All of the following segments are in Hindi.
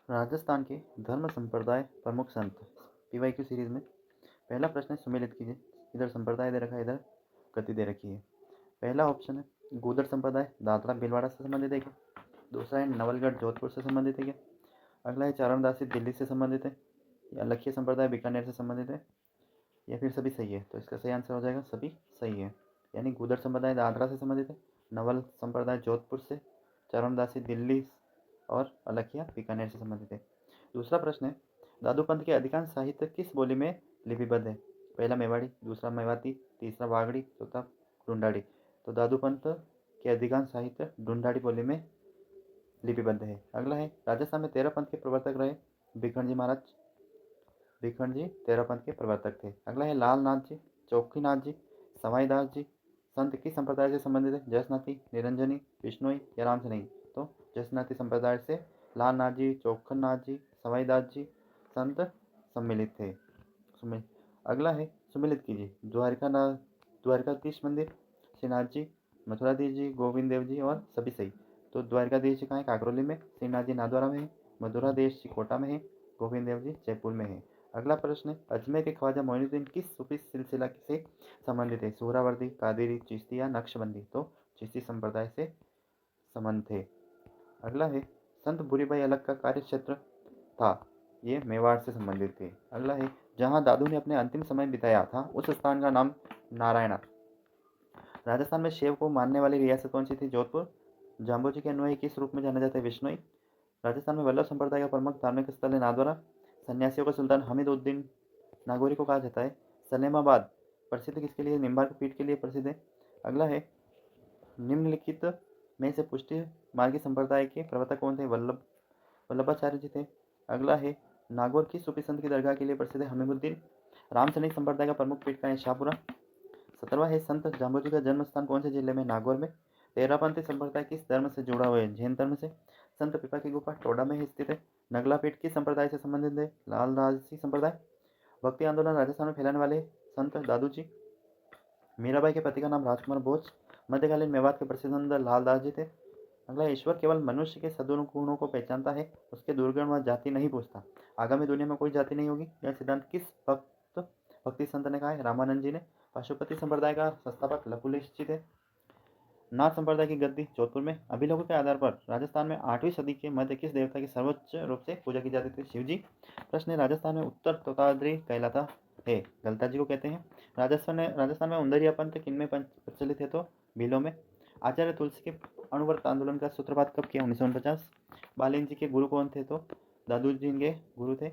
राजस्थान के धर्म संप्रदाय प्रमुख संत पीवाईक्यू सीरीज में पहला प्रश्न है, सुमेलित कीजिए। इधर संप्रदाय दे रखा है, इधर गति दे रखी है। पहला ऑप्शन है गूदड़ संप्रदाय दादरा भीलवाड़ा से संबंधित है क्या। दूसरा है नवलगढ़ जोधपुर से संबंधित है क्या। अगला है चारणदासी दिल्ली से संबंधित है, या लखिया संप्रदाय बीकानेर से संबंधित है, या फिर सभी सही है। तो इसका सही आंसर हो जाएगा सभी सही है। यानी गूदड़ संप्रदाय दादरा से संबंधित है, नवल संप्रदाय जोधपुर से, चारणदासी दिल्ली और अलखिया बीकानेर से संबंधित है। दूसरा प्रश्न है, दादूपंथ के अधिकांश साहित्य किस बोली में लिपिबद्ध है। पहला मेवाड़ी, दूसरा मेवाती, तीसरा वागड़ी, चौथा ढूंढाड़ी। तो दादूपंथ के अधिकांश साहित्य ढूंढाड़ी बोली में लिपिबद्ध है। अगला है, राजस्थान में 13 पंथ के प्रवर्तक रहे भिखंड जी महाराज। भिखंड जी 13 पंथ के प्रवर्तक थे। अगला है, लाल नाथ जी, चौकीनाथ जी, सवाई दास जी संत किस संप्रदाय से संबंधित है। जसनाथी, निरंजनी, विष्णुई या राम से नहीं। तो जसनाथी संप्रदाय से लाल नाथ जी, चौखन नाथ जी, सवाई दास जी संत सम्मिलित थे। अगला है, सुमिलित कीजिए। द्वारकाधीश मंदिर श्रीनाथ जी, मथुराधीश जी, गोविंद देव जी और सभी सही। तो द्वारकाधीश जी कहाँ है, काकरोली में। श्रीनाथ जी नाथद्वारा में है। मथुराधीश जी कोटा में है। गोविंद देव जी जयपुर में है। अगला प्रश्न है, अजमेर के ख्वाजा मोइनुद्दीन किस सूफी सिलसिला से संबंधित है। सोहरावर्दी, कादिरी, चिश्ती या नक्शबंदी। तो चिश्ती संप्रदाय से संबंध थे। अगला है, संत भूरीबाई अलग का कार्य क्षेत्र था। ये मेवाड़ से संबंधित थे। अगला है, जहाँ दादू ने अपने अंतिम समय बिताया था उस स्थान का नाम नारायणा। राजस्थान में शैव को मानने वाली रियासत कौन सी थी। जोधपुर। जाम्बोजी के अनुयायी किस रूप में जाने जाते हैं। विष्णुई। राजस्थान में वल्लभ संप्रदाय का प्रमुख धार्मिक स्थल है नाथद्वारा। सन्यासियों का सुल्तान हमीदुद्दीन नागौरी को कहा जाता है। सलेमाबाद प्रसिद्ध किसके लिए, निम्बार्क पीठ के लिए प्रसिद्ध है। अगला है, निम्नलिखित में से पुष्टि मार्गी संप्रदाय के प्रवर्तक कौन थे। वल्लभाचार्य जी थे। अगला है, नागौर किस सूफी संत की दरगाह के लिए प्रसिद्ध है। हमीमुद्दीन। रामसैनिक संप्रदाय का प्रमुख पीठ का है शाहपुरा। 17वां है, संत जाम्बोजी का जन्म स्थान कौन से जिले में। नागौर में। 13पंथी संप्रदाय किस धर्म से जुड़ा हुआ है। जैन धर्म से। संत पिपा की गुफा टोडा में स्थित है। नगला पीठ किस संप्रदाय से संबंधित है। लालदासी संप्रदाय। भक्ति आंदोलन राजस्थान में फैलाने वाले संत दादू जी। मीराबाई के पति का नाम राजकुमार बोस। मध्यकालीन मेवात के प्रसिद्ध संत लालदास जी थे। अगला, ईश्वर केवल मनुष्य के सद्गुणों को पहचानता है, उसके दुर्गुण व जाति नहीं पूछता। आगामी दुनिया में कोई जाति नहीं होगी, यह सिद्धांत किस भक्ति संत ने कहा है। रामानंद जी ने। पशुपति संप्रदाय का संस्थापक लकुलिश जी थे। नाथ संप्रदाय की गद्दी जोधपुर में। अभिलेखों के आधार पर राजस्थान में 8वीं सदी के मध्य किस देवता की सर्वोच्च रूप से पूजा की जाती थी। शिवजी। प्रश्न है, राजस्थान में उत्तर तोताद्री कहलाता है। गलता जी को कहते हैं। राजस्थान में उंदरिया पंथ किनमें प्रचलित है। तो भीलों में। आचार्य तुलसी के अणुव्रत आंदोलन का सूत्रपात कब किया। 1949। बालिन जी के गुरु कौन थे। तो दादू जी इनके गुरु थे।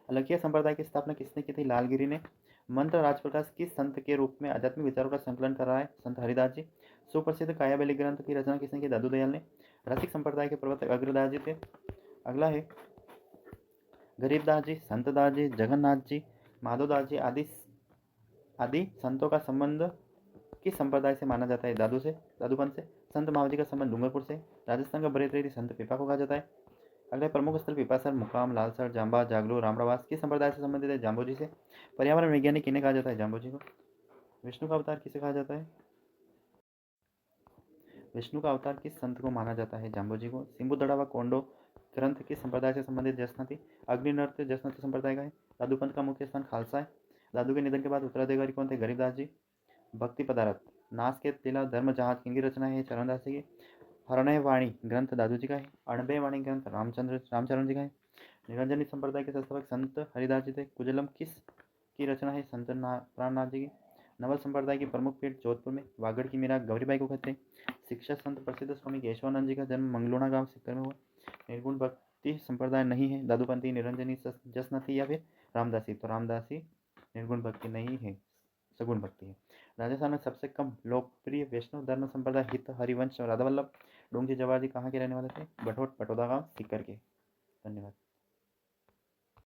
अलखिया संप्रदाय की स्थापना किसने की थी। लालगिरी ने। मंत्र राजप्रकाश किस संत के रूप में आध्यात्मिक विचारों का संकलन कर रहा है। संत हरिदास जी। सुप्रसिद्ध कायाबेली ग्रंथ की रचना किसने की। दादू दयाल ने। रसिक संप्रदाय के प्रवर्तक अग्रदास जी थे। अगला है, गरीबदास जी, संतदास जी, जगन्नाथ जी, माधवदास जी आदि संतों का संबंध किस संप्रदाय से माना जाता है। दादूपंथ से। संत मावजी का संबंध डूंगरपुर से। राजस्थान का बरेतरी संत पिपा को कहा जाता है। अगले, प्रमुख स्थल पिपासर, मुकाम, लालसर, जांबा, जागलू, रामरावास किस संप्रदाय से संबंधित है। जाम्बोजी से। पर्यावरण वैज्ञानिक किन्हें कहा जाता है। जाम्बोजी को। विष्णु का अवतार किसे कहा जाता है। विष्णु का अवतार किस संत को माना जाता है। जाम्बोजी को। सिंबुदड़ा व कोंडो ग्रंथ किस संप्रदाय से संबंधित। जसनती। अग्नि नृत्य जसनती संप्रदाय का है। दादूपंथ का मुख्य स्थान खालसा है। दादू के निधन के बाद उत्तराधिकारी कौन थे। गरीबदास जी। भक्ति पदार्थ नास के तिला धर्म जहाज किनकी रचना है। चरणदास जी की। हरणय वाणी ग्रंथ दादू जी का है। अणबे वाणी ग्रंथ रामचरण जी का है। निरंजनी संप्रदाय के संस्थापक संत हरिदास जी थे। कुजलम किस की रचना है। संत प्राणनाथ जी की। नवल संप्रदाय की प्रमुख पीठ जोधपुर में। वागड़ की मीरा गौरीबाई को कहते हैं। शिक्षा संत प्रसिद्ध स्वामी केशवानंद जी का जन्म मंगलूणा गांव सिक्कर में हुआ। निर्गुण भक्ति संप्रदाय नहीं है। दादूपंथी, निरंजनी, जसनती या फिर रामदासी। तो रामदासी निर्गुण भक्ति नहीं है, सगुण भक्ति है। राजस्थान में सबसे कम लोकप्रिय वैष्णव धर्म संप्रदाय हित हरिवंश राधा वल्लभ डोंगजी जवाहर जी कहाँ के रहने वाले थे। बठोट बटोदा गांव सीकर के। धन्यवाद।